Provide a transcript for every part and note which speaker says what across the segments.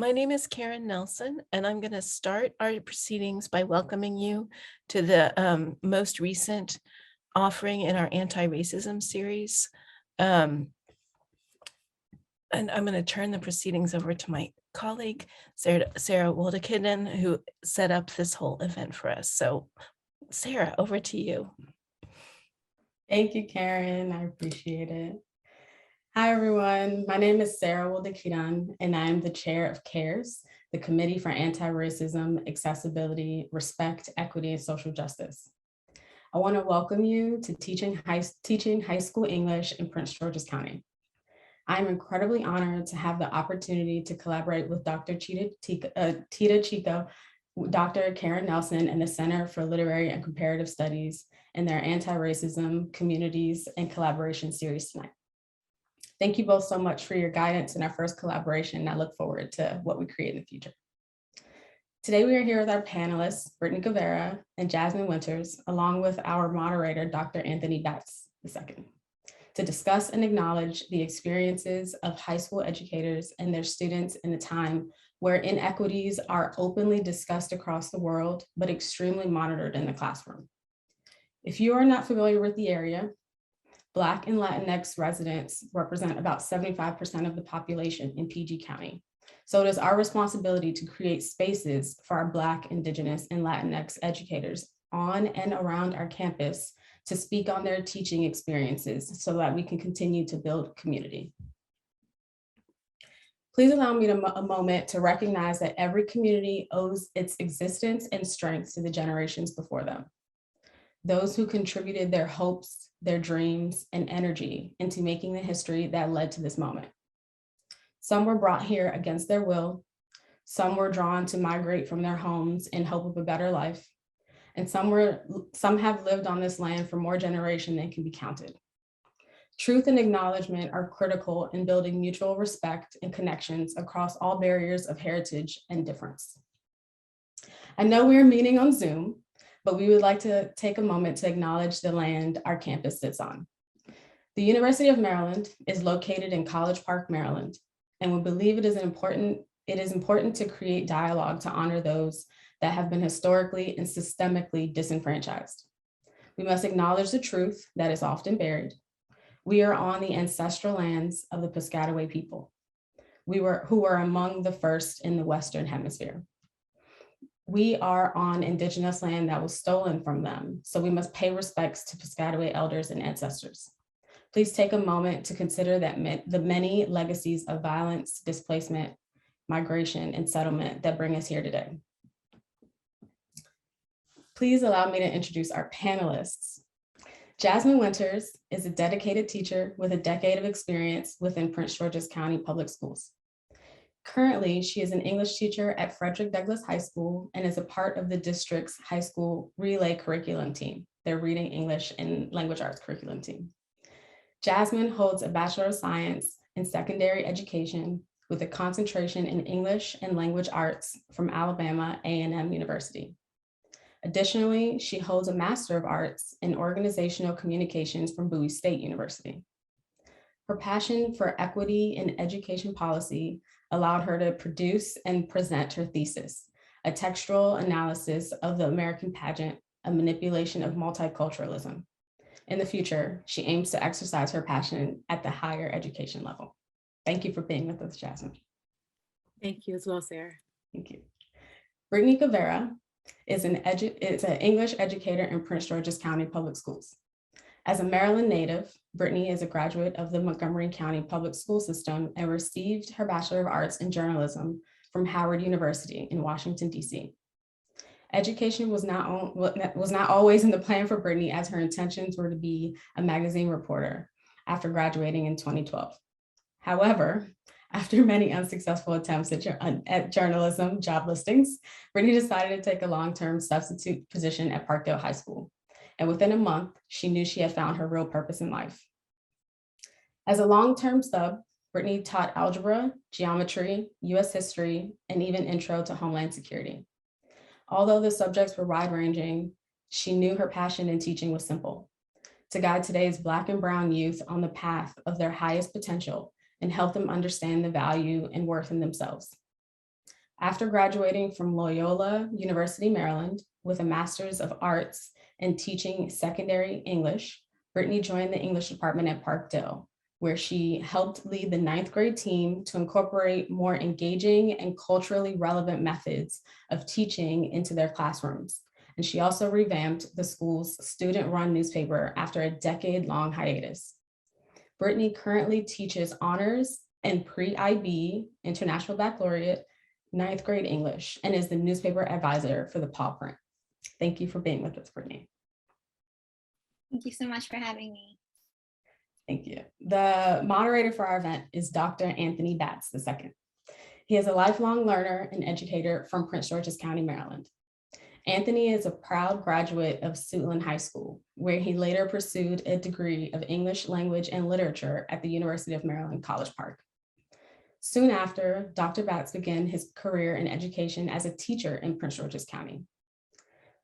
Speaker 1: My name is Karen Nelson, and I'm going to start our proceedings by welcoming you to the most recent offering in our anti-racism series. And I'm going to turn the proceedings over to my colleague, Sarah Waldekinen, who set up this whole event for us. So Sarah, over to you.
Speaker 2: Thank you, Karen. I appreciate it. Hi, everyone. My name is Sarah Waldekinen, and I am the chair of CAARES, the Committee for Anti-Racism, Accessibility, Respect, Equity, and Social Justice. I want to welcome you to teaching high school English in Prince George's County. I'm incredibly honored to have the opportunity to collaborate with Dr. Tita Chico, Dr. Karen Nelson, and the Center for Literary and Comparative Studies in their Anti-Racism, Communities, and Collaboration series tonight. Thank you both so much for your guidance in our first collaboration, and I look forward to what we create in the future. Today, we are here with our panelists, Brittni Guevara and Jasmine Winters, along with our moderator, Dr. Anthony Batts II, to discuss and acknowledge the experiences of high school educators and their students in a time where inequities are openly discussed across the world, but extremely monitored in the classroom. If you are not familiar with the area, Black and Latinx residents represent about 75% of the population in PG County. So it is our responsibility to create spaces for our Black, Indigenous, and Latinx educators on and around our campus to speak on their teaching experiences so that we can continue to build community. Please allow me a moment to recognize that every community owes its existence and strength to the generations before them. Those who contributed their hopes, their dreams, and energy into making the history that led to this moment. Some were brought here against their will. Some were drawn to migrate from their homes in hope of a better life. And some have lived on this land for more generations than can be counted. Truth and acknowledgement are critical in building mutual respect and connections across all barriers of heritage and difference. I know we are meeting on Zoom, but we would like to take a moment to acknowledge the land our campus sits on. The University of Maryland is located in College Park, Maryland, and we believe it is important to create dialogue to honor those that have been historically and systemically disenfranchised. We must acknowledge the truth that is often buried. We are on the ancestral lands of the Piscataway people, who were among the first in the Western Hemisphere. We are on Indigenous land that was stolen from them, so we must pay respects to Piscataway elders and ancestors. Please take a moment to consider that the many legacies of violence, displacement, migration, and settlement that bring us here today. Please allow me to introduce our panelists. Jasmine Winters is a dedicated teacher with a decade of experience within Prince George's County Public Schools. Currently, she is an English teacher at Frederick Douglass High School and is a part of the district's High School RELA curriculum team, their Reading, English, and Language Arts curriculum team. Jasmine holds a Bachelor of Science in Secondary Education with a concentration in English and Language Arts from Alabama A&M University. Additionally, she holds a Master of Arts in Organizational Communications from Bowie State University. Her passion for equity in education policy allowed her to produce and present her thesis, a textual analysis of the American pageant, a manipulation of multiculturalism. In the future, she aims to exercise her passion at the higher education level. Thank you for being with us, Jasmine.
Speaker 3: Thank you as well, Sarah.
Speaker 2: Thank you. Brittni Guevara is an English educator in Prince George's County Public Schools. As a Maryland native, Brittni is a graduate of the Montgomery County Public School System and received her Bachelor of Arts in Journalism from Howard University in Washington, D.C. Education was not always in the plan for Brittni, as her intentions were to be a magazine reporter after graduating in 2012. However, after many unsuccessful attempts at journalism job listings, Brittni decided to take a long-term substitute position at Parkdale High School. And within a month, she knew she had found her real purpose in life. As a long-term sub, Brittni taught algebra, geometry, US history, and even intro to Homeland Security. Although the subjects were wide-ranging, she knew her passion in teaching was simple: to guide today's Black and Brown youth on the path of their highest potential and help them understand the value and worth in themselves. After graduating from Loyola University, Maryland, with a Master's of Arts in teaching secondary English, Brittni joined the English department at Parkdale, where she helped lead the 9th grade team to incorporate more engaging and culturally relevant methods of teaching into their classrooms. And she also revamped the school's student-run newspaper after a decade-long hiatus. Brittni currently teaches honors and pre-IB, International Baccalaureate, 9th grade English, and is the newspaper advisor for the Paw Print. Thank you for being with us, Brittni.
Speaker 4: Thank you so much for having me.
Speaker 2: Thank you. The moderator for our event is Dr. Anthony Batts II. He is a lifelong learner and educator from Prince George's County, Maryland. Anthony is a proud graduate of Suitland High School, where he later pursued a degree of English language and literature at the University of Maryland, College Park. Soon after, Dr. Batts began his career in education as a teacher in Prince George's County.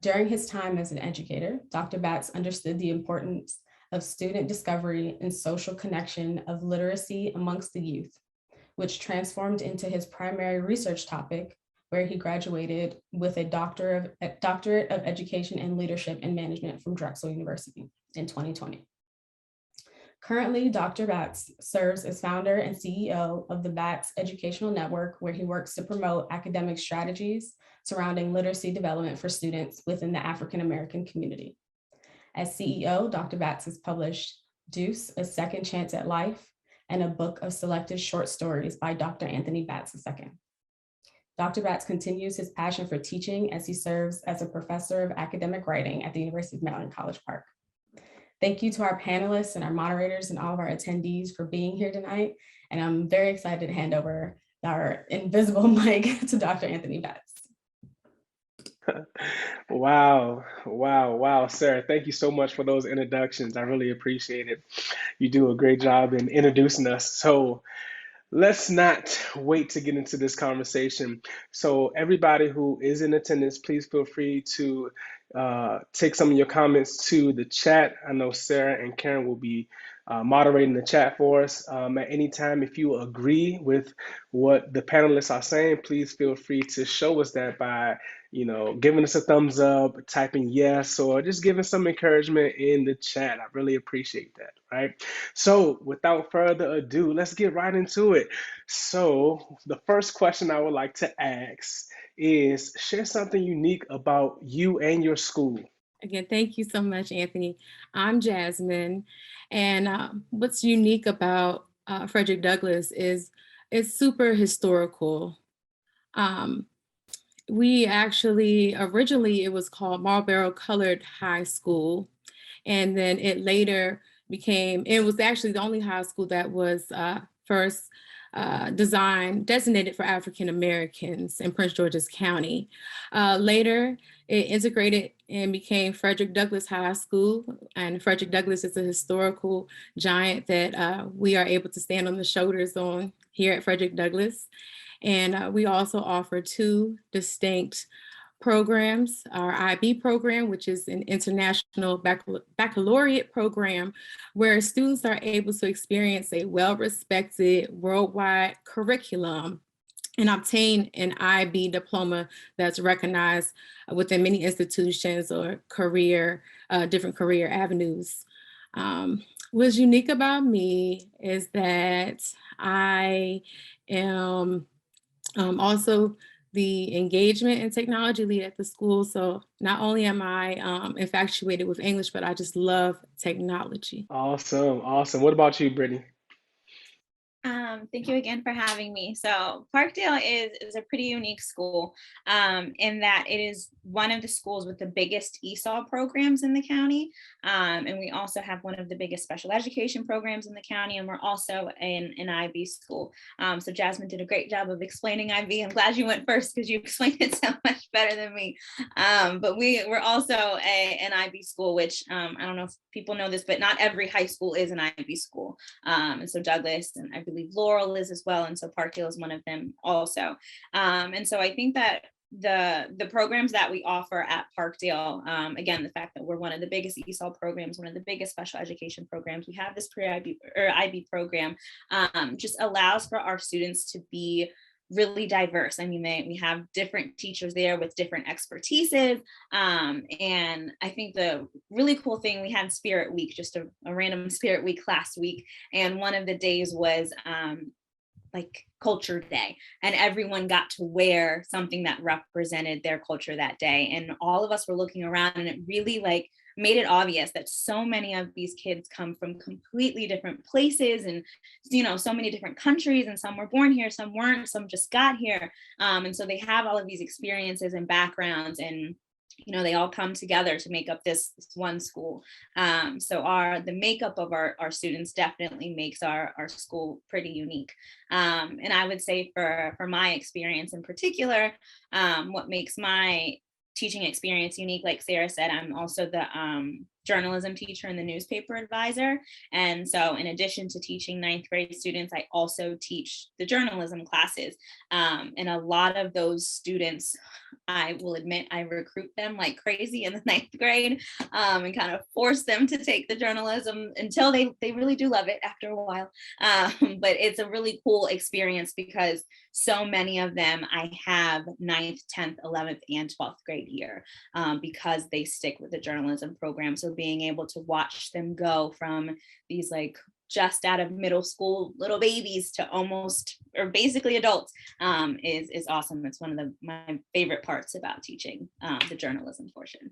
Speaker 2: During his time as an educator, Dr. Batts understood the importance of student discovery and social connection of literacy amongst the youth, which transformed into his primary research topic, where he graduated with a doctorate of education and leadership and management from Drexel University in 2020. Currently, Dr. Batts serves as founder and CEO of the Batts Educational Network, where he works to promote academic strategies surrounding literacy development for students within the African American community. As CEO, Dr. Batts has published Deuce, A Second Chance at Life, and a book of selected short stories by Dr. Anthony Batts II. Dr. Batts continues his passion for teaching as he serves as a professor of academic writing at the University of Maryland, College Park. Thank you to our panelists and our moderators and all of our attendees for being here tonight. And I'm very excited to hand over our invisible mic to Dr. Anthony Batts.
Speaker 5: Wow, Sarah, thank you so much for those introductions. I really appreciate it. You do a great job in introducing us. So let's not wait to get into this conversation. So everybody who is in attendance, please feel free to take some of your comments to the chat. I know Sarah and Karen will be moderating the chat for us. At any time, if you agree with what the panelists are saying, please feel free to show us that by giving us a thumbs up, typing yes, or just giving some encouragement in the chat. I really appreciate that, right? So without further ado, let's get right into it. So the first question I would like to ask is, share something unique about you and your school.
Speaker 3: Again, thank you so much, Anthony. I'm Jasmine, and what's unique about Frederick Douglass is it's super historical. We actually, originally it was called Marlboro Colored High School, and then it later became, it was actually the only high school that was first designated for African Americans in Prince George's County. Later, it integrated and became Frederick Douglass High School. And Frederick Douglass is a historical giant that we are able to stand on the shoulders on here at Frederick Douglass. And we also offer two distinct programs, our IB program, which is an international baccalaureate program, where students are able to experience a well-respected worldwide curriculum and obtain an IB diploma that's recognized within many institutions or different career avenues. What's unique about me is that I am also the engagement and technology lead at the school. So not only am I infatuated with English, but I just love technology.
Speaker 5: Awesome. What about you, Brittni?
Speaker 4: Thank you again for having me. So Parkdale is a pretty unique school in that it is one of the schools with the biggest ESOL programs in the county. And we also have one of the biggest special education programs in the county. And we're also an IB school. So Jasmine did a great job of explaining IB. I'm glad you went first because you explained it so much better than me. But we're also an IB school, which I don't know if people know this, but not every high school is an IB school. And so Douglass and I believe Laurel is as well. And so Parkdale is one of them also. And so I think that the programs that we offer at Parkdale, again, the fact that we're one of the biggest ESOL programs, one of the biggest special education programs, we have this pre-IB or IB program, just allows for our students to be really diverse. I mean, we have different teachers there with different expertises. And I think the really cool thing, we had Spirit Week, just a random Spirit Week last week. And one of the days was like Culture Day, and everyone got to wear something that represented their culture that day. And all of us were looking around, and it really like made it obvious that so many of these kids come from completely different places, and so many different countries, and some were born here, some weren't, some just got here. And so they have all of these experiences and backgrounds, and they all come together to make up this one school. So the makeup of our students definitely makes our school pretty unique. And I would say for my experience in particular, what makes my teaching experience unique, like Sarah said, I'm also the journalism teacher and the newspaper advisor. And so in addition to teaching 9th grade students, I also teach the journalism classes. And a lot of those students, I will admit, I recruit them like crazy in the 9th grade, and kind of force them to take the journalism until they really do love it after a while. But it's a really cool experience because so many of them I have 9th, 10th, 11th, and 12th grade year, because they stick with the journalism program. So being able to watch them go from these like just out of middle school little babies to almost or basically adults is awesome. It's one of my favorite parts about teaching the journalism portion.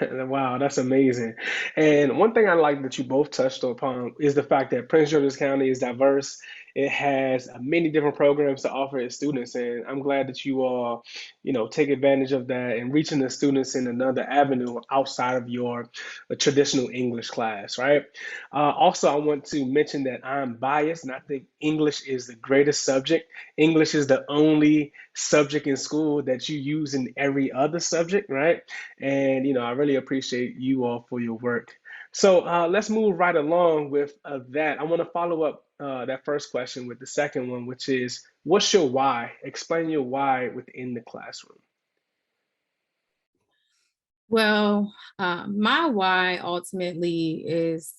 Speaker 5: Wow, that's amazing. And one thing I like that you both touched upon is the fact that Prince George's County is diverse. It has many different programs to offer its students, and I'm glad that you all, take advantage of that and reaching the students in another avenue outside of your traditional English class, right? Also, I want to mention that I'm biased, and I think English is the greatest subject. English is the only subject in school that you use in every other subject, right? And I really appreciate you all for your work. So let's move right along with that. I want to follow up that first question with the second one, which is, what's your why? Explain your why within the classroom.
Speaker 3: Well, my why ultimately is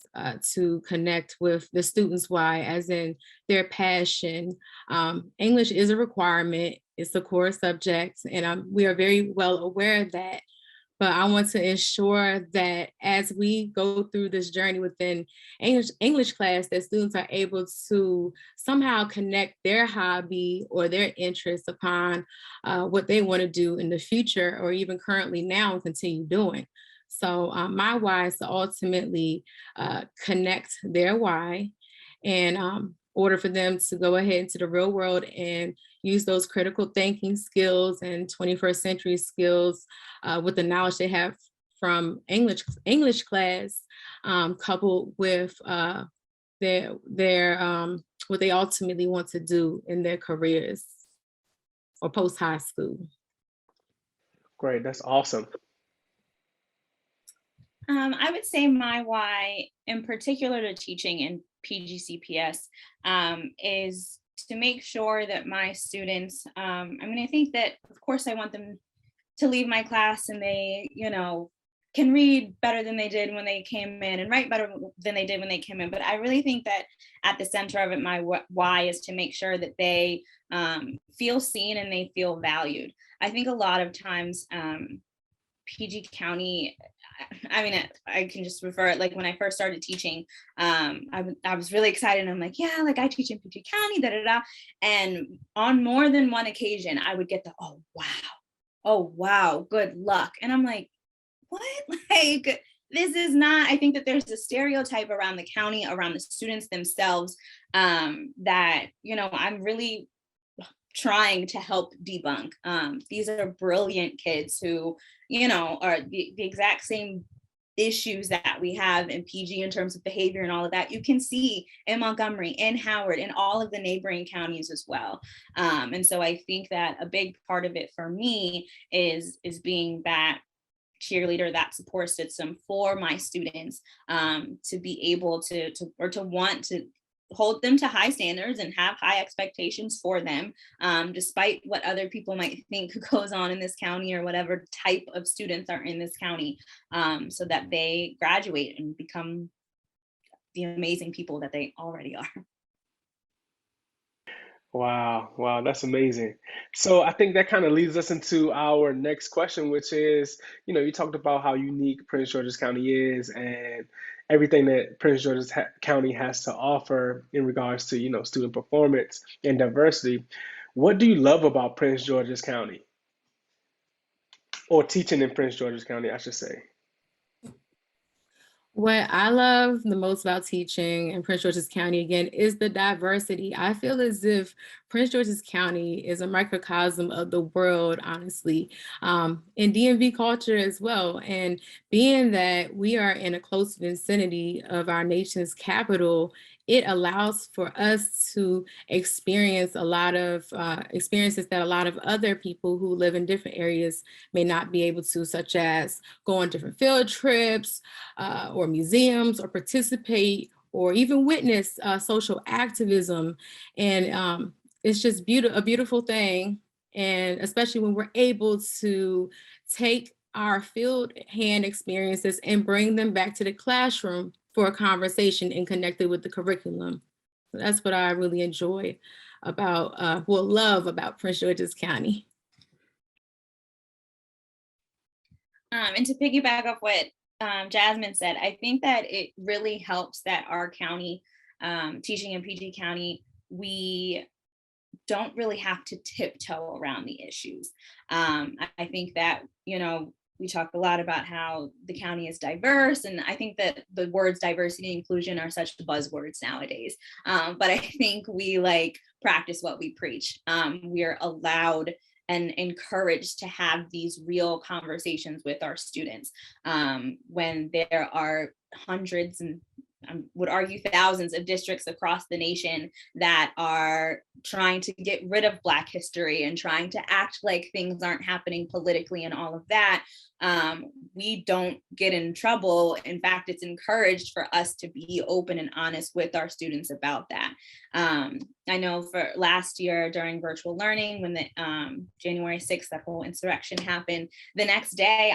Speaker 3: to connect with the students' why, as in their passion. English is a requirement. It's the core subject, and we are very well aware of that. But I want to ensure that as we go through this journey within English class, that students are able to somehow connect their hobby or their interest upon what they want to do in the future, or even currently now, and continue doing. So my why is to ultimately connect their why, and order for them to go ahead into the real world and use those critical thinking skills and 21st century skills with the knowledge they have from English class, coupled with their what they ultimately want to do in their careers or post high school.
Speaker 5: Great, that's awesome.
Speaker 4: I would say my why, in particular to teaching in PGCPS, is to make sure that my students, I think that, of course, I want them to leave my class and they, can read better than they did when they came in and write better than they did when they came in. But I really think that at the center of it, my why is to make sure that they feel seen and they feel valued. I think a lot of times PG County, I can just refer it, like when I first started teaching, I was really excited. And I'm like, yeah, like I teach in PG County, da da da. And on more than one occasion, I would get the, oh wow, good luck. And I'm like, what? Like, this is not, I think that there's a stereotype around the county, around the students themselves, that, I'm really trying to help debunk. These are brilliant kids who, are the exact same issues that we have in PG in terms of behavior and all of that. You can see in Montgomery, in Howard, in all of the neighboring counties as well. And so I think that a big part of it for me is being that cheerleader, that support system for my students, to be able to want to hold them to high standards and have high expectations for them, despite what other people might think goes on in this county or whatever type of students are in this county, so that they graduate and become the amazing people that they already are.
Speaker 5: Wow, wow, that's amazing. So I think that kind of leads us into our next question, which is, you talked about how unique Prince George's County is and everything that Prince George's County has to offer in regards to, student performance and diversity. What do you love about Prince George's County, or teaching in Prince George's County, I should say?
Speaker 3: What I love the most about teaching in Prince George's County, again, is the diversity. I feel as if Prince George's County is a microcosm of the world, honestly, in DMV culture as well. And being that we are in a close vicinity of our nation's capital, it allows for us to experience a lot of experiences that a lot of other people who live in different areas may not be able to, such as go on different field trips, or museums, or participate or even witness social activism. And it's just a beautiful thing. And especially when we're able to take our field hand experiences and bring them back to the classroom for a conversation and connect it with the curriculum. So that's what I really enjoy about, love about Prince George's County.
Speaker 4: And to piggyback off what Jasmine said, I think that it really helps that our county, teaching in PG County, we don't really have to tiptoe around the issues. I think that, we talk a lot about how the county is diverse, and I think that the words diversity and inclusion are such buzzwords nowadays. But I think we practice what we preach. We're allowed and encouraged to have these real conversations with our students when there are hundreds and I would argue thousands of districts across the nation that are trying to get rid of Black history and trying to act like things aren't happening politically and all of that. We don't get in trouble. In fact, it's encouraged for us to be open and honest with our students about that. I know for last year during virtual learning, when the January 6th, that whole insurrection happened, the next day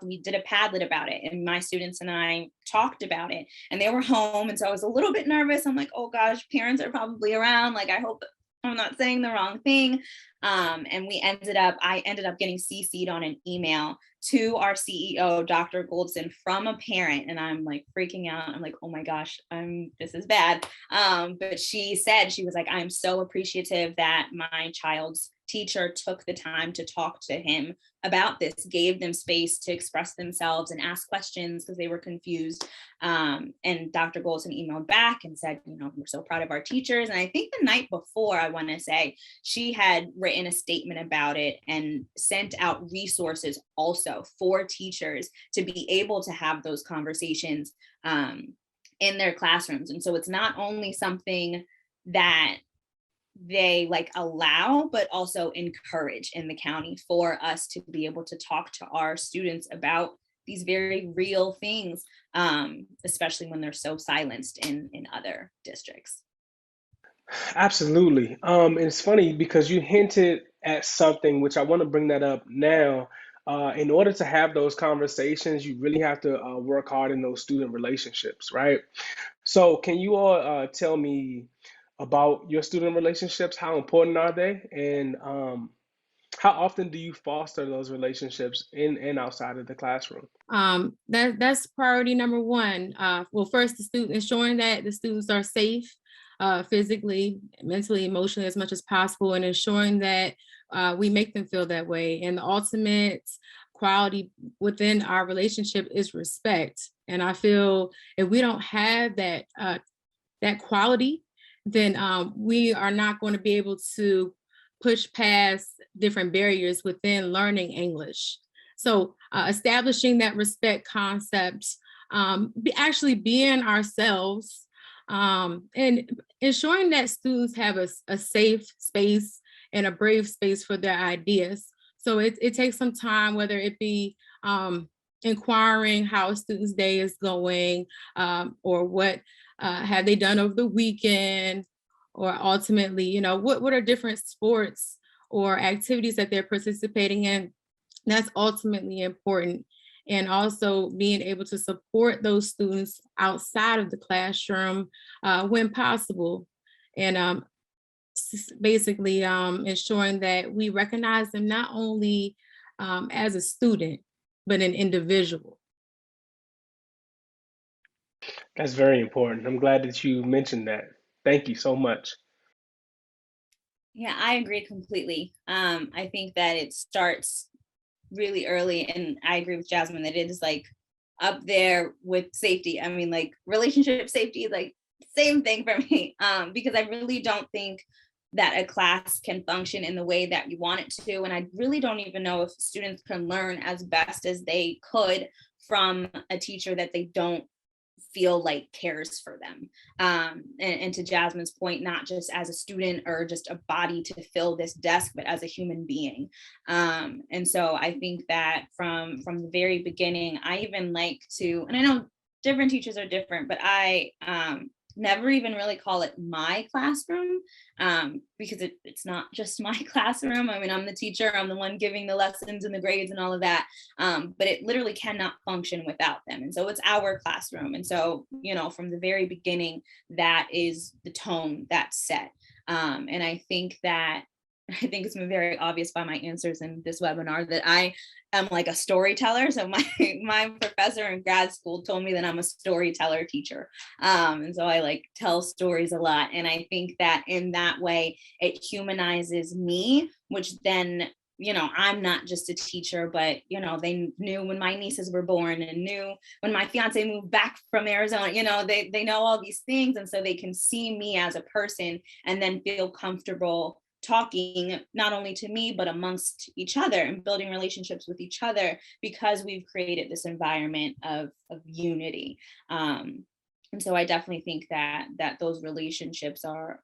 Speaker 4: we did a Padlet about it, and my students and I talked about it, and they were home. And so I was a little bit nervous. I'm like, oh gosh, parents are probably around. I hope I'm not saying the wrong thing. And I ended up getting CC'd on an email to our CEO, Dr. Goldson, from a parent. And I'm freaking out. I'm like, oh my gosh, this is bad. But she was like, I'm so appreciative that my child's teacher took the time to talk to him about this, gave them space to express themselves and ask questions because they were confused. And Dr. Goldson emailed back and said, we're so proud of our teachers. And I think the night before, I want to say, she had written a statement about it and sent out resources also for teachers to be able to have those conversations in their classrooms. And so it's not only something that they allow, but also encourage in the county for us to be able to talk to our students about these very real things, especially when they're so silenced in other districts.
Speaker 5: Absolutely. It's funny because you hinted at something which I want to bring that up now. In order to have those conversations, you really have to work hard in those student relationships, right? So can you all tell me about your student relationships? How important are they? And how often do you foster those relationships in and outside of the classroom?
Speaker 3: That's priority number one. First, ensuring that the students are safe physically, mentally, emotionally, as much as possible, and ensuring that we make them feel that way. And the ultimate quality within our relationship is respect. And I feel if we don't have that quality, then we are not going to be able to push past different barriers within learning English. So establishing that respect concept, actually being ourselves, and ensuring that students have a safe space and a brave space for their ideas. So it takes some time, whether it be inquiring how a student's day is going, or what have they done over the weekend, or ultimately, what are different sports or activities that they're participating in. That's ultimately important. And also being able to support those students outside of the classroom when possible. And basically ensuring that we recognize them not only as a student, but an individual.
Speaker 5: That's very important. I'm glad that you mentioned that. Thank you so much.
Speaker 4: Yeah, I agree completely. I think that it starts really early, and I agree with Jasmine that it is like up there with safety. I mean, like relationship safety, like same thing for me, because I really don't think that a class can function in the way that you want it to. And I really don't even know if students can learn as best as they could from a teacher that they don't feel like cares for them. And to Jasmine's point, not just as a student or just a body to fill this desk, but as a human being. And so I think that from the very beginning, I even like to, and I know different teachers are different, but I never even really call it my classroom, because it's not just my classroom. I mean, I'm the teacher, I'm the one giving the lessons and the grades and all of that, but it literally cannot function without them. And so it's our classroom. And so, you know, from the very beginning, that is the tone that's set. And I think it's been very obvious by my answers in this webinar that I am like a storyteller. So my professor in grad school told me that I'm a storyteller teacher. And so I like tell stories a lot. And I think that in that way, it humanizes me, which then, you know, I'm not just a teacher, but, you know, they knew when my nieces were born and knew when my fiance moved back from Arizona, you know, they know all these things. And so they can see me as a person and then feel comfortable talking not only to me, but amongst each other and building relationships with each other, because we've created this environment of unity. And so I definitely think that those relationships are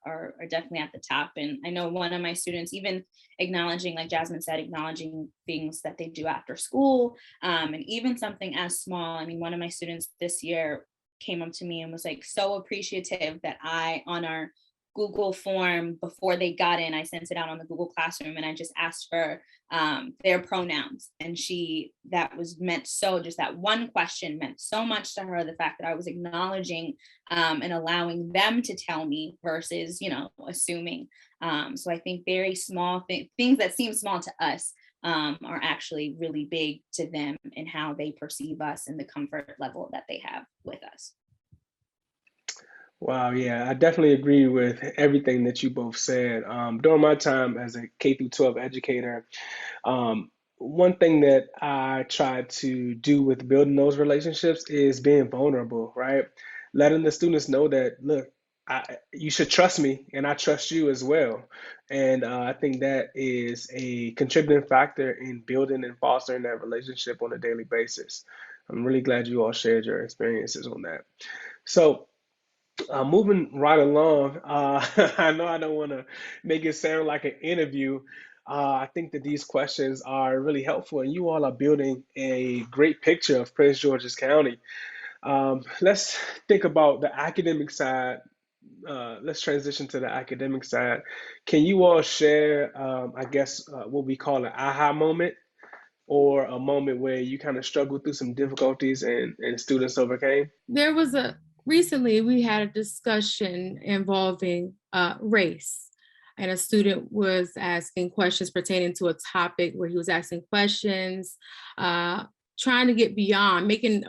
Speaker 4: definitely at the top. And I know one of my students even acknowledging, like Jasmine said, acknowledging things that they do after school, and even something as small. I mean, one of my students this year came up to me and was like so appreciative that on our Google form before they got in, I sent it out on the Google Classroom, and I just asked for their pronouns. And that one question meant so much to her, the fact that I was acknowledging and allowing them to tell me versus, you know, assuming. So I think very small things that seem small to us are actually really big to them in how they perceive us and the comfort level that they have with us.
Speaker 5: Wow, yeah, I definitely agree with everything that you both said. During my time as a K through 12 educator, one thing that I try to do with building those relationships is being vulnerable, right? Letting the students know that, look, you should trust me and I trust you as well. And I think that is a contributing factor in building and fostering that relationship on a daily basis. I'm really glad you all shared your experiences on that. So, moving right along, I know I don't want to make it sound like an interview. I think that these questions are really helpful, and you all are building a great picture of Prince George's County. Let's think about the academic side. Let's transition to the academic side. Can you all share, I guess, what we call an aha moment, or a moment where you kind of struggled through some difficulties and students overcame?
Speaker 3: Recently we had a discussion involving race, and a student was asking questions pertaining to a topic where he was asking questions, trying to get beyond, making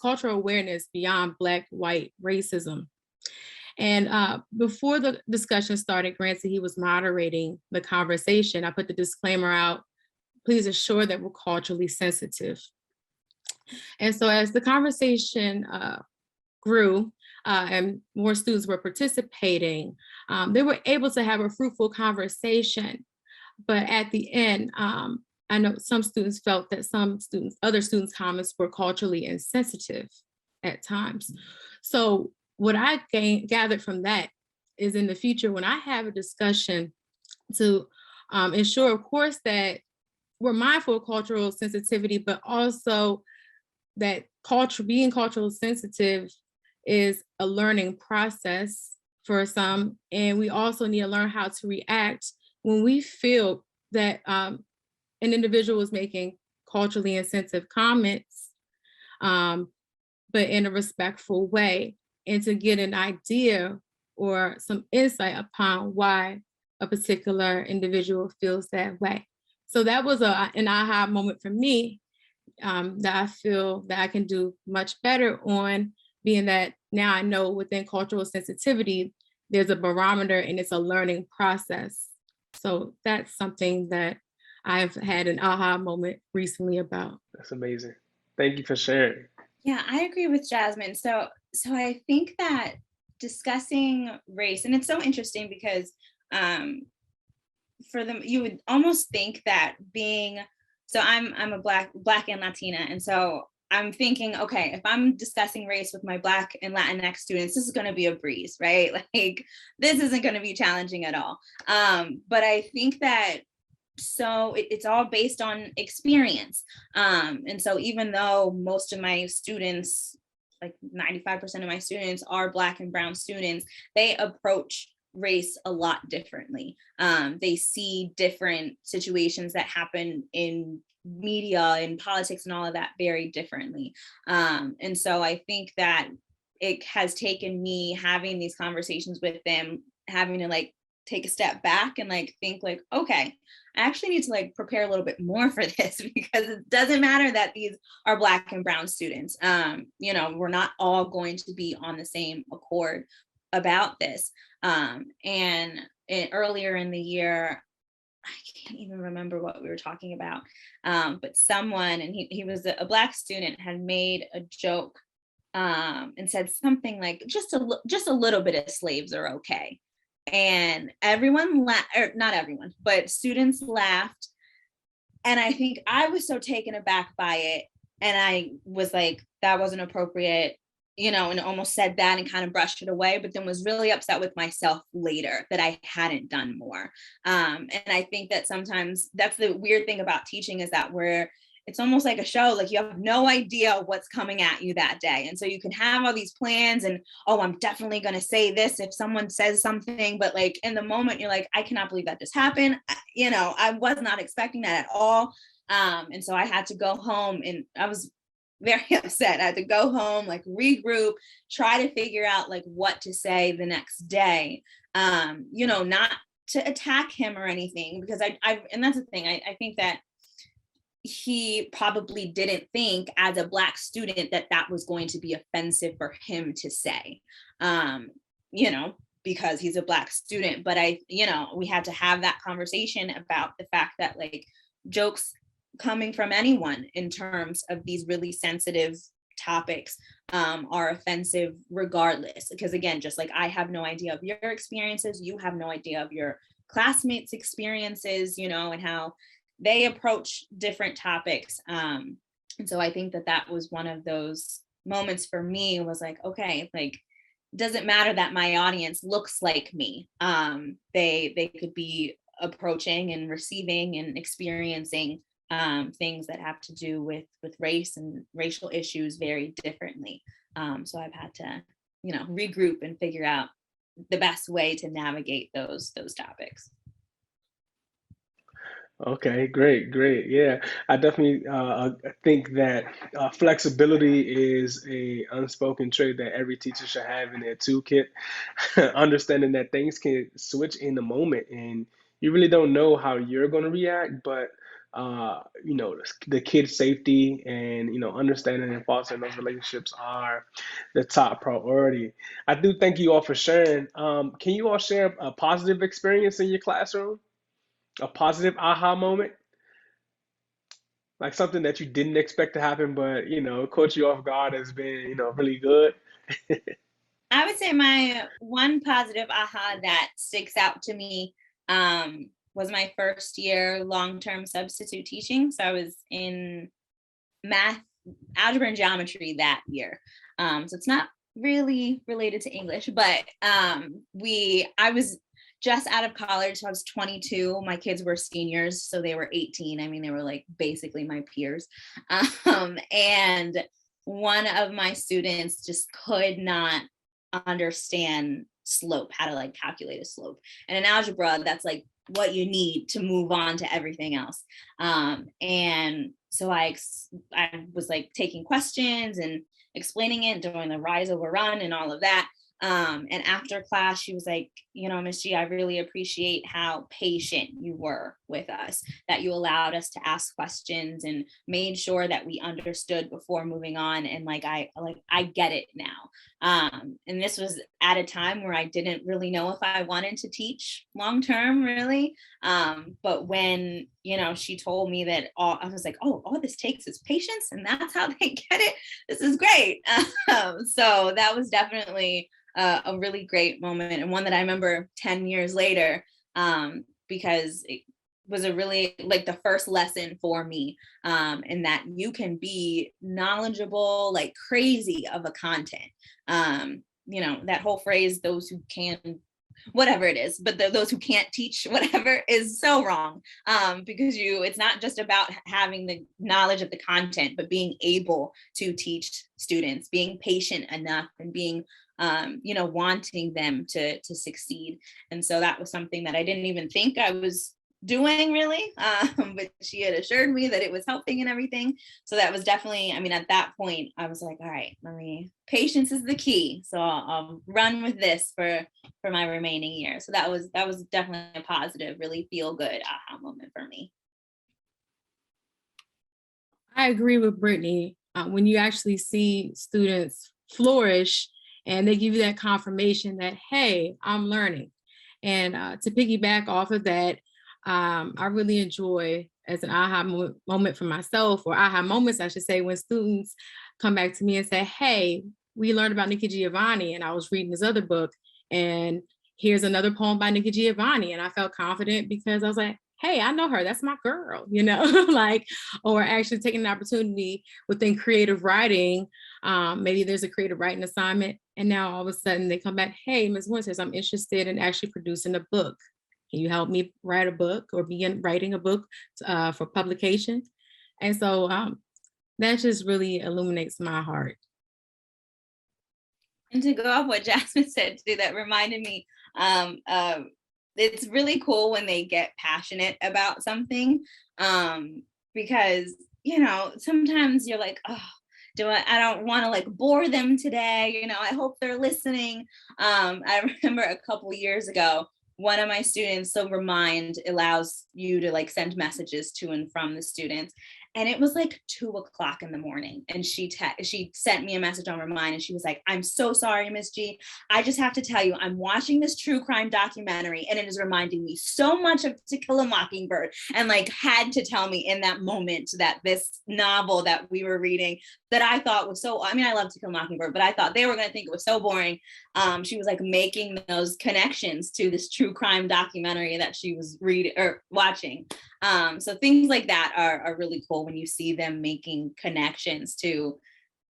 Speaker 3: cultural awareness beyond Black, white racism. And before the discussion started, granted he was moderating the conversation, I put the disclaimer out, please assure that we're culturally sensitive. And so as the conversation grew and more students were participating, they were able to have a fruitful conversation. But at the end, I know some students felt that other students' comments were culturally insensitive at times. So what I gathered from that is, in the future, when I have a discussion, to ensure, of course, that we're mindful of cultural sensitivity, but also that being culturally sensitive is a learning process for some. And we also need to learn how to react when we feel that an individual is making culturally insensitive comments, but in a respectful way, and to get an idea or some insight upon why a particular individual feels that way. So that was an aha moment for me, that I feel that I can do much better on, being that now I know within cultural sensitivity, there's a barometer and it's a learning process. So that's something that I've had an aha moment recently about.
Speaker 5: That's amazing. Thank you for sharing.
Speaker 4: Yeah, I agree with Jasmine. So I think that discussing race, and it's so interesting because for them, you would almost think that being, so I'm a black and Latina, and so I'm thinking, okay, if I'm discussing race with my Black and Latinx students, this is going to be a breeze, right? Like, this isn't going to be challenging at all. But I think that it's all based on experience. And so even though most of my students, like 95% of my students are Black and brown students, they approach race a lot differently. They see different situations that happen in media and politics and all of that very differently. And so I think that it has taken me having these conversations with them, having to like take a step back and like think like, okay, I actually need to like prepare a little bit more for this, because it doesn't matter that these are Black and brown students. You know, we're not all going to be on the same accord about this. And earlier in the year, I can't even remember what we were talking about, but someone, and he was a Black student, had made a joke and said something like, just a little bit of slaves are okay. And everyone or not everyone, but students laughed. And I think I was so taken aback by it. And I was like, that wasn't appropriate, you know, and almost said that and kind of brushed it away, but then was really upset with myself later that I hadn't done more. And I think that sometimes that's the weird thing about teaching, is that it's almost like a show, like you have no idea what's coming at you that day. And so you can have all these plans and, oh, I'm definitely going to say this if someone says something, but like in the moment, you're like, I cannot believe that just happened. You know, I was not expecting that at all. And so I had to go home, and I was very upset. I had to go home, like regroup, try to figure out like what to say the next day, you know, not to attack him or anything, because and that's the thing, I think that he probably didn't think as a Black student that was going to be offensive for him to say, you know, because he's a Black student. But you know, we had to have that conversation about the fact that like jokes coming from anyone in terms of these really sensitive topics are offensive regardless. Because again, just like I have no idea of your experiences, you have no idea of your classmates' experiences, you know, and how they approach different topics. And so I think that was one of those moments for me, was like, okay, like, doesn't matter that my audience looks like me. They could be approaching and receiving and experiencing things that have to do with race and racial issues very differently. So I've had to, you know, regroup and figure out the best way to navigate those topics.
Speaker 5: Okay, great. Yeah, I definitely think that flexibility is a unspoken trait that every teacher should have in their toolkit. Understanding that things can switch in the moment, and you really don't know how you're going to react, but you know, the kid's safety and, you know, understanding and fostering those relationships are the top priority. I do thank you all for sharing. Can you all share a positive experience in your classroom? A positive aha moment, like something that you didn't expect to happen, but, you know, caught you off guard, has been, you know, really good.
Speaker 4: I would say my one positive aha that sticks out to me was my first year long-term substitute teaching. So I was in math, algebra, and geometry that year. So it's not really related to English, but I was just out of college. So I was 22. My kids were seniors, so they were 18. I mean, they were like basically my peers. And one of my students just could not understand slope, how to like calculate a slope. And in algebra, that's like what you need to move on to everything else. And so I was like taking questions and explaining it, doing the rise over run and all of that. And after class, she was like, you know, Miss G, I really appreciate how patient you were with us, that you allowed us to ask questions and made sure that we understood before moving on. And I get it now. And this was at a time where I didn't really know if I wanted to teach long-term, really. But when, you know, she told me that, I was like, oh, all this takes is patience, and that's how they get it. This is great. So that was definitely a really great moment, and one that I remember 10 years later, because it was a really like the first lesson for me, in that you can be knowledgeable like crazy of a content. You know, that whole phrase, those who can, whatever it is, but those who can't teach whatever is so wrong, because it's not just about having the knowledge of the content, but being able to teach students, being patient enough, and being you know, wanting them to succeed. And so that was something that I didn't even think I was doing really, but she had assured me that it was helping and everything. So that was definitely, I mean, at that point I was like, all right, patience is the key. So I'll run with this for my remaining year. So that was definitely a positive, really feel good aha moment for me.
Speaker 3: I agree with Brittni. When you actually see students flourish and they give you that confirmation that, hey, I'm learning. And to piggyback off of that, I really enjoy as an aha moment for myself, or aha moments, I should say, when students come back to me and say, hey, we learned about Nikki Giovanni, and I was reading this other book, and here's another poem by Nikki Giovanni. And I felt confident because I was like, hey, I know her, that's my girl, you know, like, or actually taking an opportunity within creative writing. Maybe there's a creative writing assignment, and now all of a sudden they come back, hey, Ms. Winters, I'm interested in actually producing a book. Can you help me write a book or begin writing a book for publication? And so that just really illuminates my heart.
Speaker 4: And to go off what Jasmine said too, that reminded me, it's really cool when they get passionate about something, because, you know, sometimes you're like, oh, I don't want to like bore them today. You know, I hope they're listening. I remember a couple years ago, one of my students, so Remind allows you to like send messages to and from the students. And it was like 2:00 in the morning. And she sent me a message on Remind, and she was like, I'm so sorry, Miss G. I just have to tell you, I'm watching this true crime documentary, and it is reminding me so much of To Kill a Mockingbird, and like had to tell me in that moment that this novel that we were reading that I thought was so, I mean, I love To Kill a Mockingbird, but I thought they were going to think it was so boring. She was like making those connections to this true crime documentary that she was reading or watching. So things like that are really cool when you see them making connections to,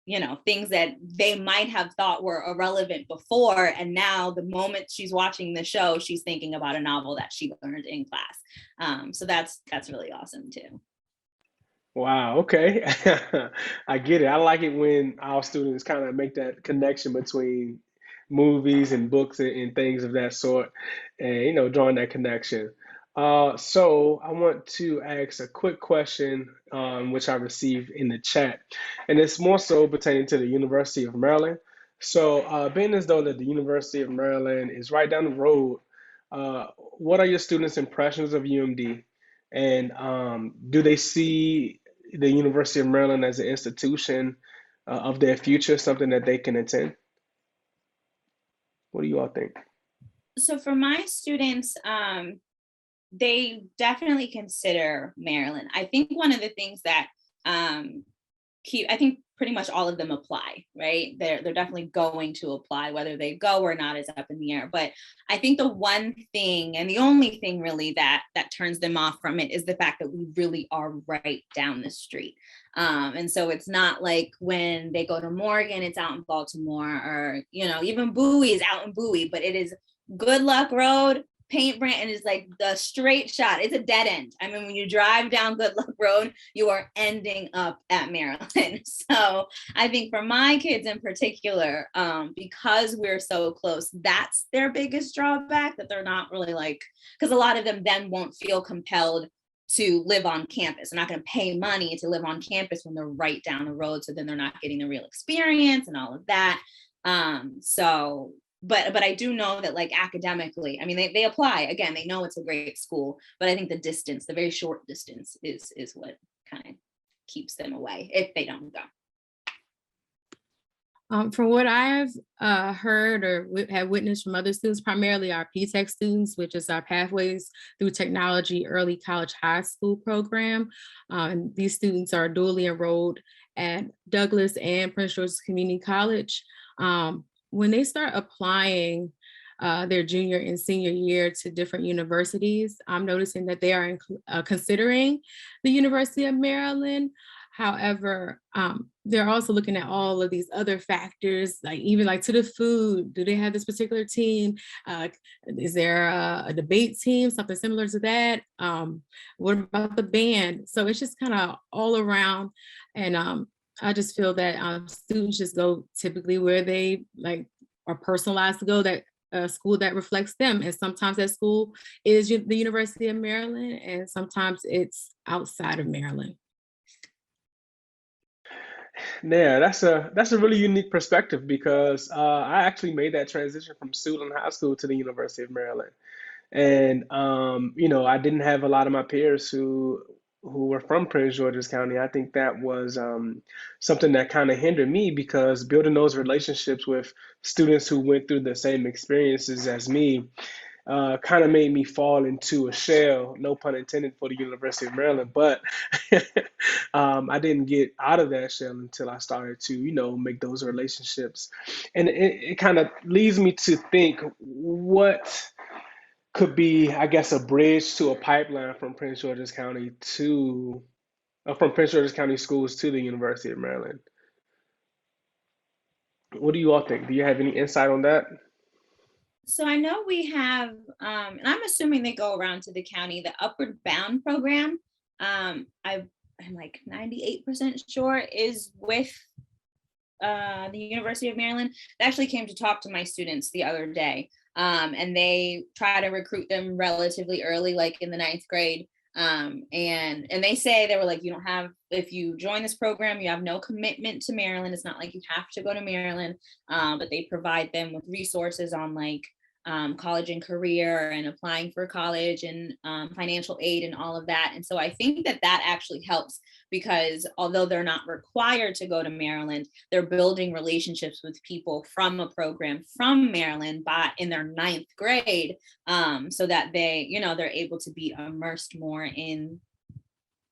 Speaker 4: you know, things that they might have thought were irrelevant before. And now the moment she's watching the show, she's thinking about a novel that she learned in class. So that's really awesome too.
Speaker 5: Wow, okay. I get it. I like it when our students kind of make that connection between movies and books and things of that sort, and you know, drawing that connection. So I want to ask a quick question, which I received in the chat, and it's more so pertaining to the University of Maryland. So, being as though that the University of Maryland is right down the road, what are your students' impressions of UMD? And do they see the University of Maryland as an institution of their future, something that they can attend? What do you all think?
Speaker 4: So for my students, they definitely consider Maryland. I think one of the things that I think pretty much all of them apply, right? They're definitely going to apply. Whether they go or not is up in the air. But I think the one thing and the only thing really that turns them off from it is the fact that we really are right down the street. And so it's not like when they go to Morgan, it's out in Baltimore, or, you know, even Bowie is out in Bowie, but it is Good Luck Road. Paint Branton is like the straight shot. It's a dead end. I mean, when you drive down Good Luck Road, you are ending up at Maryland. So I think for my kids in particular, because we're so close, that's their biggest drawback, that they're not really like, because a lot of them then won't feel compelled to live on campus. They're not going to pay money to live on campus when they're right down the road. So then they're not getting the real experience and all of that. So but I do know that like academically, I mean, they apply, again, they know it's a great school, but I think the distance, the very short distance is what kind of keeps them away if they don't go.
Speaker 3: From what I've heard or have witnessed from other students, primarily our PTech students, which is our Pathways Through Technology Early College High School program. And these students are dually enrolled at Douglass and Prince George's Community College. When they start applying their junior and senior year to different universities, I'm noticing that they are considering the University of Maryland. However, they're also looking at all of these other factors, like even like to the food. Do they have this particular team? Is there a debate team, something similar to that? What about the band? So it's just kind of all around. And I just feel that students just go typically where they like are personalized to go, that school that reflects them. And sometimes that school is the University of Maryland, and sometimes it's outside of Maryland.
Speaker 5: Yeah, that's a really unique perspective because I actually made that transition from Stoughton High School to the University of Maryland, and I didn't have a lot of my peers who were from Prince George's County. I think that was something that kind of hindered me because building those relationships with students who went through the same experiences as me kind of made me fall into a shell, no pun intended, for the University of Maryland. But I didn't get out of that shell until I started to, make those relationships. And it kind of leads me to think what could be, I guess, a bridge to a pipeline from Prince George's County from Prince George's County schools to the University of Maryland. What do you all think? Do you have any insight on that?
Speaker 4: So I know we have, and I'm assuming they go around to the county, the Upward Bound program. I'm like 98% sure is with the University of Maryland. They actually came to talk to my students the other day, and they try to recruit them relatively early, like in the 9th grade. And they say, they were like, if you join this program, you have no commitment to Maryland. It's not like you have to go to Maryland, but they provide them with resources on like college and career and applying for college and financial aid and all of that. And so I think that actually helps because although they're not required to go to Maryland, they're building relationships with people from a program from Maryland in their 9th grade, so that they're able to be immersed more in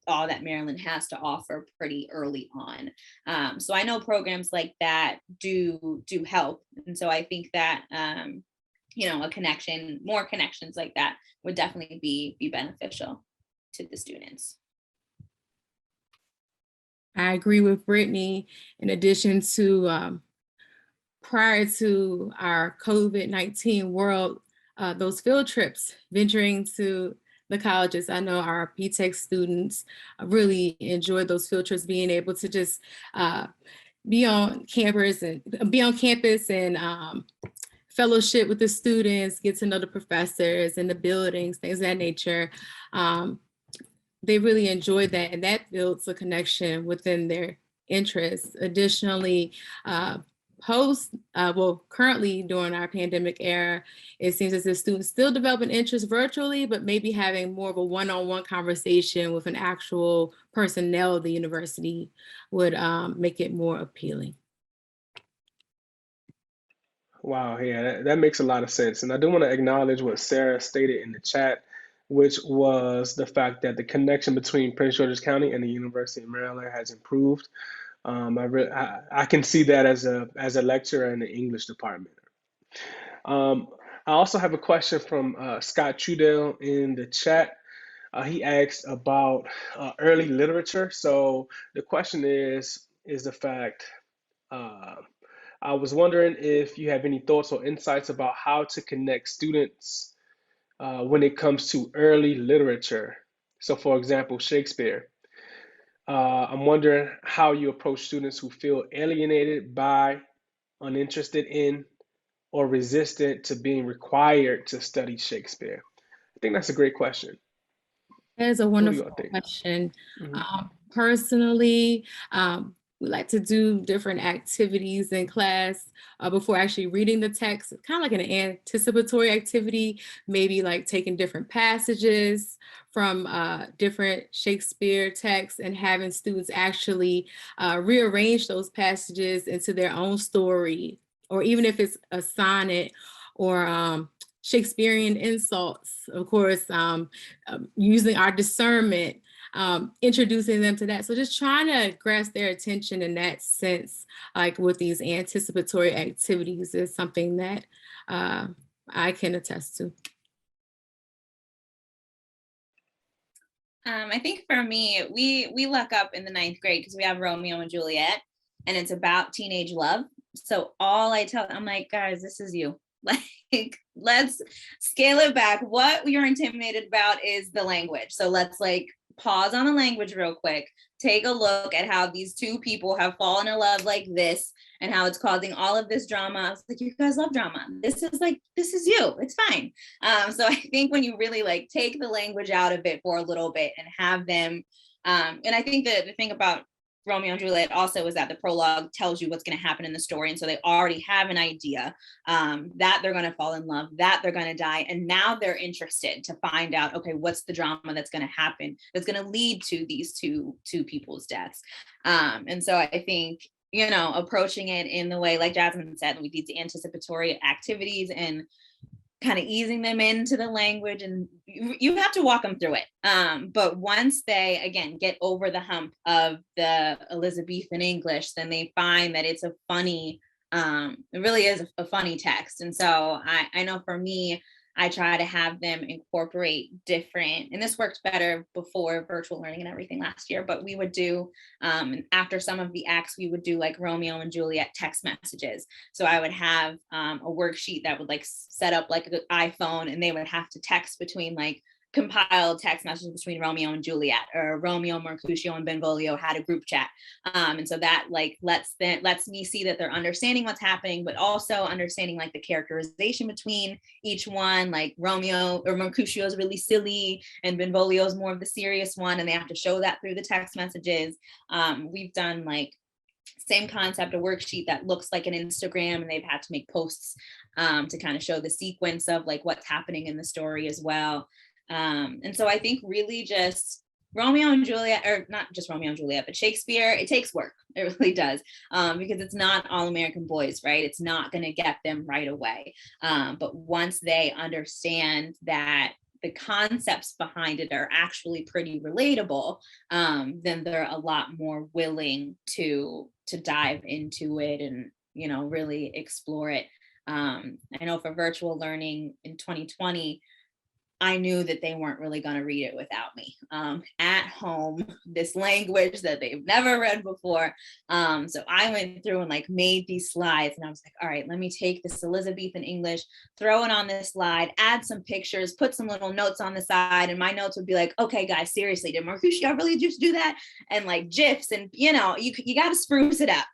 Speaker 4: all that Maryland has to offer pretty early on. So I know programs like that do help. And so I think that more connections like that would definitely be beneficial to the students.
Speaker 3: I agree with Brittni. In addition to prior to our COVID-19 world, those field trips, venturing to the colleges, I know our PTech students really enjoyed those field trips, being able to just be on campus and fellowship with the students, get to know the professors and the buildings, things of that nature. They really enjoyed that, and that builds a connection within their interests. Additionally, currently during our pandemic era, it seems as if students still develop an interest virtually, but maybe having more of a one-on-one conversation with an actual personnel of the university would make it more appealing.
Speaker 5: Wow, yeah, that makes a lot of sense. And I do want to acknowledge what Sarah stated in the chat, which was the fact that the connection between Prince George's County and the University of Maryland has improved. I can see that as a lecturer in the English department. I also have a question from Scott Trudell in the chat. He asked about early literature. So the question is the fact, I was wondering if you have any thoughts or insights about how to connect students when it comes to early literature. So for example, Shakespeare. I'm wondering how you approach students who feel alienated by, uninterested in, or resistant to being required to study Shakespeare. I think that's a great question.
Speaker 3: That is a
Speaker 5: What do you
Speaker 3: wonderful
Speaker 5: all think?
Speaker 3: question.
Speaker 5: Mhm.
Speaker 3: Personally, We like to do different activities in class before actually reading the text, kind of like an anticipatory activity, maybe like taking different passages from different Shakespeare texts and having students actually rearrange those passages into their own story, or even if it's a sonnet or Shakespearean insults, of course, using our discernment, introducing them to that. So just trying to grasp their attention in that sense, like with these anticipatory activities, is something that I can attest to.
Speaker 4: I think for me, we look up in the 9th grade because we have Romeo and Juliet, and it's about teenage love. So all I tell, I'm like, guys, this is you. Like, let's scale it back. What you're intimidated about is the language. So let's like pause on the language real quick. Take a look at how these two people have fallen in love like this and how it's causing all of this drama. I was like, you guys love drama. This is you. It's fine. So I think when you really like take the language out of it for a little bit and have them, and I think the thing about Romeo and Juliet also is that the prologue tells you what's going to happen in the story. And so they already have an idea that they're going to fall in love, that they're going to die. And now they're interested to find out, okay, what's the drama that's going to happen, that's going to lead to these two people's deaths. And so I think, you know, approaching it in the way, like Jasmine said, we did the anticipatory activities and kind of easing them into the language, and you have to walk them through it. But once they, again, get over the hump of the Elizabethan English, then they find that it's a funny, it really is a funny text. And so I know for me, I try to have them incorporate different, and this worked better before virtual learning and everything last year, but we would do, after some of the acts, we would do like Romeo and Juliet text messages. So I would have a worksheet that would like set up like an iPhone, and they would have to text between like compiled text messages between Romeo and Juliet, or Romeo, Mercutio, and Benvolio had a group chat. And so that like lets me see that they're understanding what's happening, but also understanding like the characterization between each one. Like Romeo or Mercutio is really silly and Benvolio is more of the serious one, and they have to show that through the text messages. We've done like same concept, a worksheet that looks like an Instagram, and they've had to make posts to kind of show the sequence of like what's happening in the story as well. And so I think really just Romeo and Juliet, or not just Romeo and Juliet, but Shakespeare, it takes work. It really does. Because it's not all American boys, right? It's not going to get them right away. But once they understand that the concepts behind it are actually pretty relatable, then they're a lot more willing to dive into it and, you know, really explore it. I know for virtual learning in 2020, I knew that they weren't really going to read it without me at home, this language that they've never read before. So I went through and like made these slides, and I was like, all right, let me take this Elizabethan English, throw it on this slide, add some pictures, put some little notes on the side. And my notes would be like, okay, guys, seriously, did Mercutio really just do that? And like GIFs, and you know, you got to spruce it up.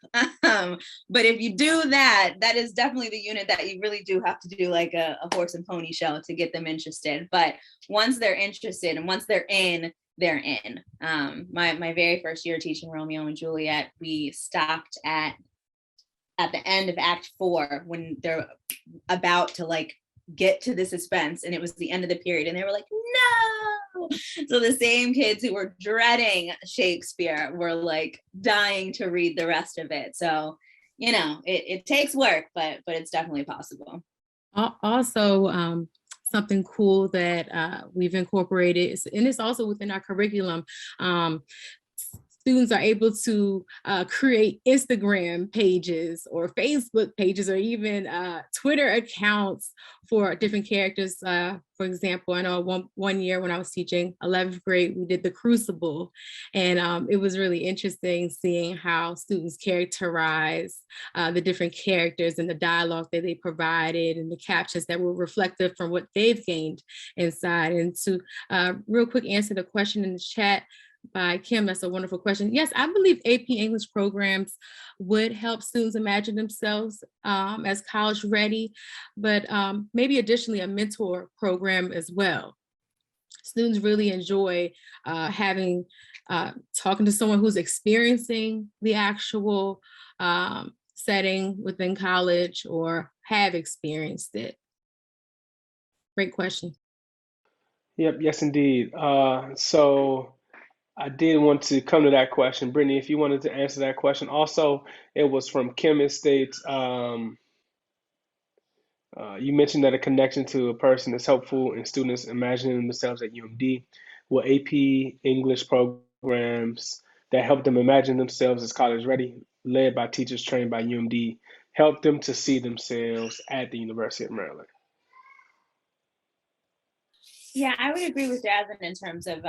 Speaker 4: But if you do that, that is definitely the unit that you really do have to do like a horse and pony show to get them interested. But once they're interested and once they're in, they're in. My very first year teaching Romeo and Juliet, we stopped at the end of Act 4 when they're about to like get to the suspense, and it was the end of the period, and they were like, no. So the same kids who were dreading Shakespeare were like dying to read the rest of it. So, you know, it takes work, but it's definitely possible.
Speaker 3: Also, something cool that we've incorporated, and it's also within our curriculum. Students are able to create Instagram pages or Facebook pages or even Twitter accounts for different characters. For example, I know one year when I was teaching 11th grade, we did the Crucible, and it was really interesting seeing how students characterize the different characters and the dialogue that they provided and the captions that were reflective from what they've gained inside. And to real quick answer the question in the chat by Kim, that's a wonderful question. Yes, I believe AP English programs would help students imagine themselves as college ready, but maybe additionally a mentor program as well. Students really enjoy having talking to someone who's experiencing the actual setting within college or have experienced it? Great question.
Speaker 5: Yep, yes, indeed. So I did want to come to that question. Brittni, if you wanted to answer that question. Also, it was from Kim States. You mentioned that a connection to a person is helpful in students imagining themselves at UMD. Will AP English programs that help them imagine themselves as college ready, led by teachers trained by UMD, help them to see themselves at the University of Maryland?
Speaker 4: Yeah, I would agree with Jasmine in terms of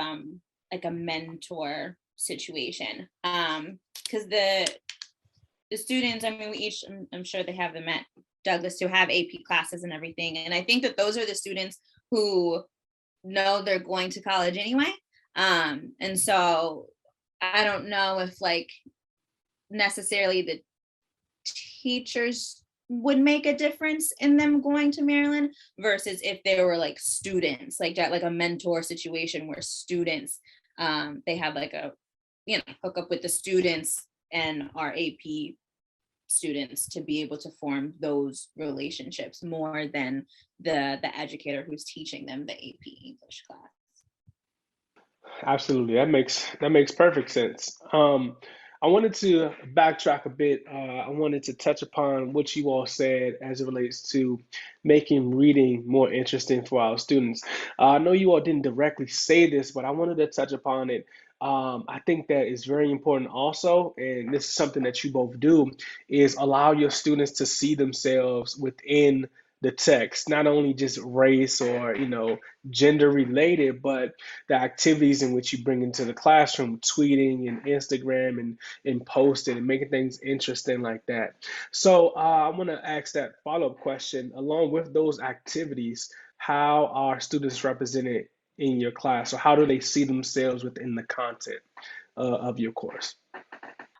Speaker 4: like a mentor situation. Because the students, I mean, we each, I'm sure they have them at Douglass to have AP classes and everything. And I think that those are the students who know they're going to college anyway. And so I don't know if like necessarily the teachers would make a difference in them going to Maryland versus if they were like students, like that, like a mentor situation where students, they have like a, hook up with the students and our AP students to be able to form those relationships more than the educator who's teaching them the AP English class.
Speaker 5: Absolutely, that makes perfect sense. I wanted to backtrack a bit. I wanted to touch upon what you all said as it relates to making reading more interesting for our students. I know you all didn't directly say this, but I wanted to touch upon it. I think that is very important also, and this is something that you both do, is allow your students to see themselves within the text, not only just race or, gender related, but the activities in which you bring into the classroom, tweeting and Instagram and posting and making things interesting like that. So I want to ask that follow-up question. Along with those activities, how are students represented in your class, or how do they see themselves within the content of your course?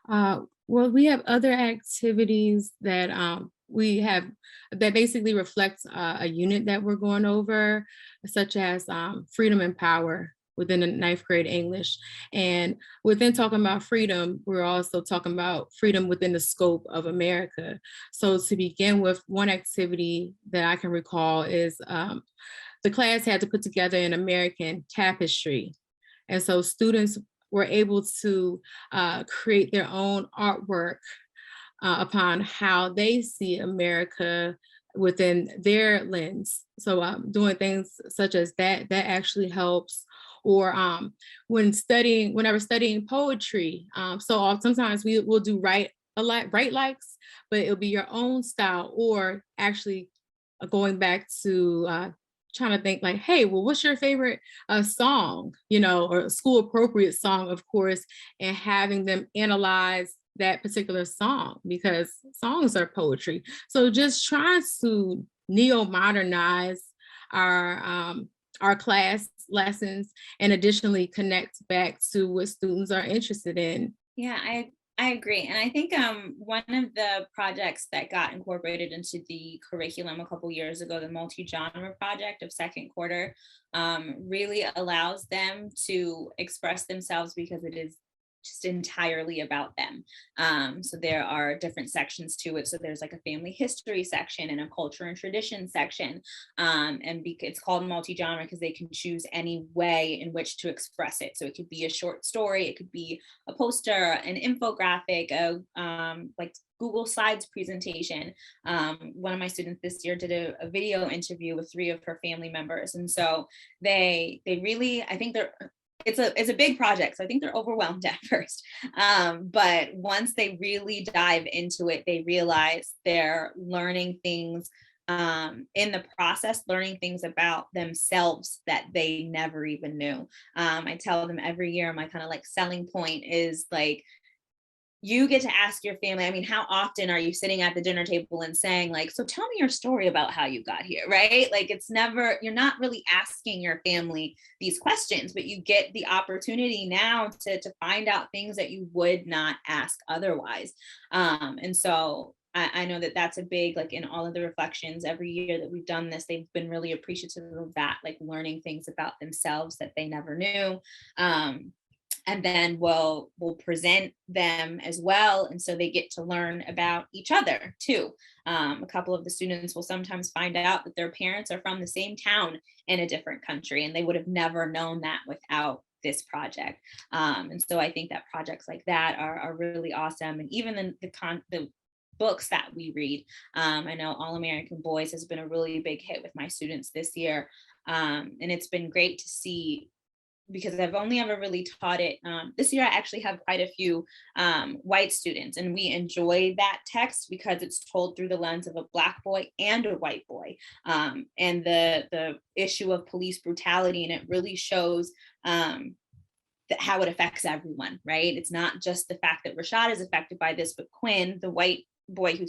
Speaker 3: Well, we have other activities that we have that basically reflects a unit that we're going over, such as freedom and power within the ninth grade English. And within talking about freedom, we're also talking about freedom within the scope of America. So to begin with, one activity that I can recall is the class had to put together an American tapestry. And so students were able to create their own artwork upon how they see America within their lens. So doing things such as that actually helps. Or whenever studying poetry, so sometimes we will do write likes, but it'll be your own style, or actually going back to trying to think like, hey, well, what's your favorite song, or school appropriate song, of course, and having them analyze that particular song, because songs are poetry. So just trying to neo-modernize our class lessons, and additionally connect back to what students are interested in.
Speaker 4: Yeah, I agree. And I think one of the projects that got incorporated into the curriculum a couple years ago, the multi-genre project of second quarter, really allows them to express themselves because it is just entirely about them. So there are different sections to it. So there's like a family history section and a culture and tradition section. And it's called multi-genre because they can choose any way in which to express it. So it could be a short story, it could be a poster, an infographic, like Google Slides presentation. One of my students this year did a video interview with 3 of her family members. And so they really, I think it's a big project. So I think they're overwhelmed at first. But once they really dive into it, they realize they're learning things in the process, learning things about themselves that they never even knew. I tell them every year, my kind of like selling point is like, you get to ask your family, I mean, how often are you sitting at the dinner table and saying like, so tell me your story about how you got here, right? Like it's never, you're not really asking your family these questions, but you get the opportunity now to find out things that you would not ask otherwise. And so I know that that's a big, like in all of the reflections every year that we've done this, they've been really appreciative of that, like learning things about themselves that they never knew. and then we'll present them as well. And so they get to learn about each other too. A couple of the students will sometimes find out that their parents are from the same town in a different country, and they would have never known that without this project. And so I think that projects like that are really awesome. And even the books that we read, I know All American Boys has been a really big hit with my students this year. And it's been great to see, because I've only ever really taught it. This year, I actually have quite a few white students, and we enjoy that text because it's told through the lens of a Black boy and a white boy, and the issue of police brutality, and it really shows how it affects everyone, right? It's not just the fact that Rashad is affected by this, but Quinn, the white boy who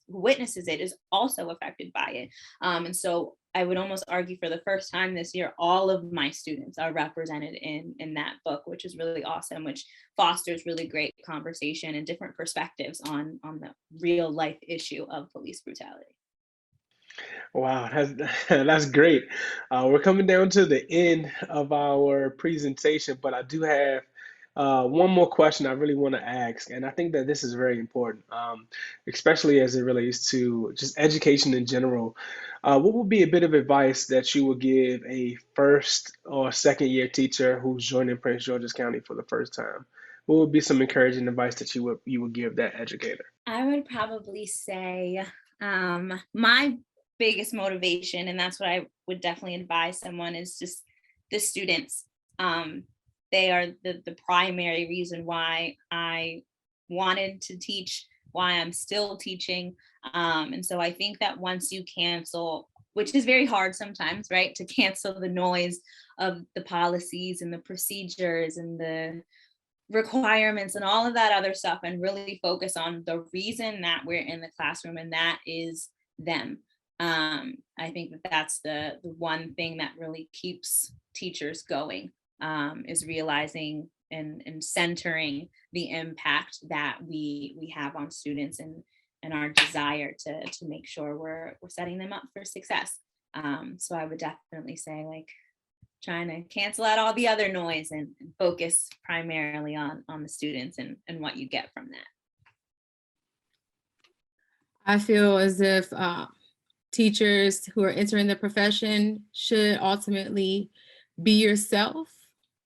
Speaker 4: witnesses it, is also affected by it. And so I would almost argue for the first time this year, all of my students are represented in that book, which is really awesome, which fosters really great conversation and different perspectives on the real life issue of police brutality.
Speaker 5: Wow, that's great. We're coming down to the end of our presentation, but I do have one more question I really want to ask, and I think that this is very important, especially as it relates to just education in general. What would be a bit of advice that you would give a first or second year teacher who's joining Prince George's County for the first time? What would be some encouraging advice that you would give that educator?
Speaker 4: I would probably say my biggest motivation, and that's what I would definitely advise someone, is just the students. They are the primary reason why I wanted to teach, why I'm still teaching. And so I think that once you cancel, which is very hard sometimes, right, to cancel the noise of the policies and the procedures and the requirements and all of that other stuff, and really focus on the reason that we're in the classroom, and that is them. I think that that's the one thing that really keeps teachers going, is realizing and centering the impact that we have on students, and our desire to make sure we're setting them up for success. So I would definitely say, like, trying to cancel out all the other noise and focus primarily on the students and what you get from that.
Speaker 3: I feel as if teachers who are entering the profession should ultimately be yourself,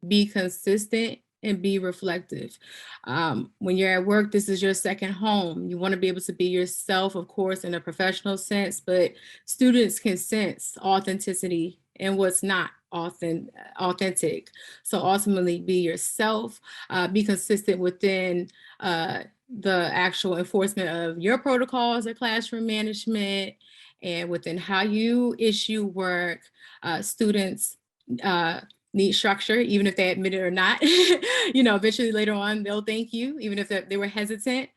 Speaker 3: be consistent, and be reflective. When you're at work, this is your second home. You want to be able to be yourself, of course, in a professional sense, but students can sense authenticity and what's not authentic. So ultimately be yourself, be consistent within the actual enforcement of your protocols or classroom management, and within how you issue work. Students need structure, even if they admit it or not. Eventually later on, they'll thank you, even if they were hesitant.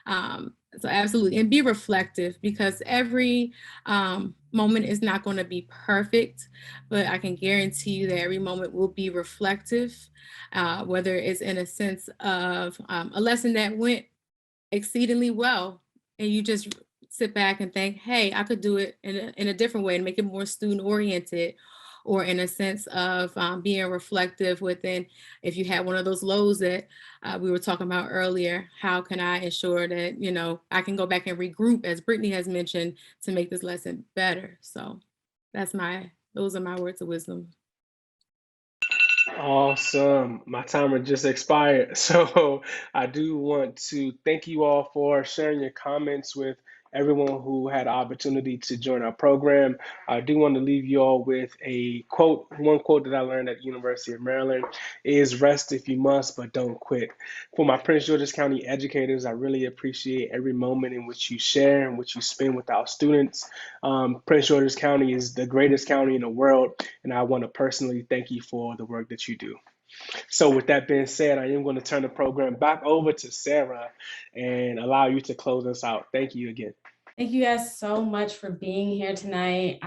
Speaker 3: So absolutely, and be reflective, because every moment is not going to be perfect, but I can guarantee you that every moment will be reflective, whether it's in a sense of a lesson that went exceedingly well, and you just sit back and think, hey, I could do it in a different way and make it more student oriented, or in a sense of being reflective within, if you had one of those lows that we were talking about earlier, how can I ensure that, I can go back and regroup, as Brittni has mentioned, to make this lesson better. So those are my words of wisdom.
Speaker 5: Awesome. My timer just expired. So I do want to thank you all for sharing your comments with everyone who had the opportunity to join our program. I do want to leave you all with a quote. One quote that I learned at the University of Maryland is, "Rest if you must, but don't quit." For my Prince George's County educators, I really appreciate every moment in which you share and which you spend with our students. Prince George's County is the greatest county in the world, and I want to personally thank you for the work that you do. So with that being said, I am going to turn the program back over to Sarah and allow you to close us out. Thank you again.
Speaker 2: Thank you guys so much for being here tonight.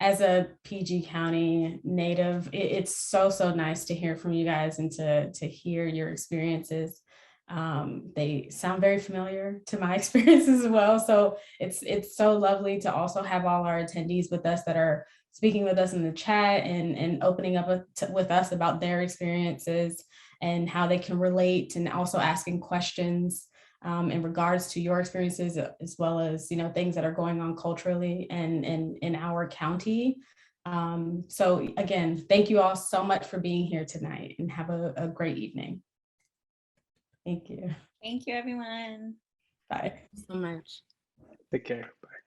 Speaker 2: As a PG County native, it's so nice to hear from you guys and to hear your experiences. They sound very familiar to my experiences as well. So it's so lovely to also have all our attendees with us that are speaking with us in the chat and opening up with us about their experiences. and how they can relate, and also asking questions in regards to your experiences, as well as, you know, things that are going on culturally and in our county. So again, thank you all so much for being here tonight, and have a great evening. Thank you.
Speaker 4: Thank you, everyone.
Speaker 2: Bye.
Speaker 3: So much.
Speaker 5: Take care. Bye.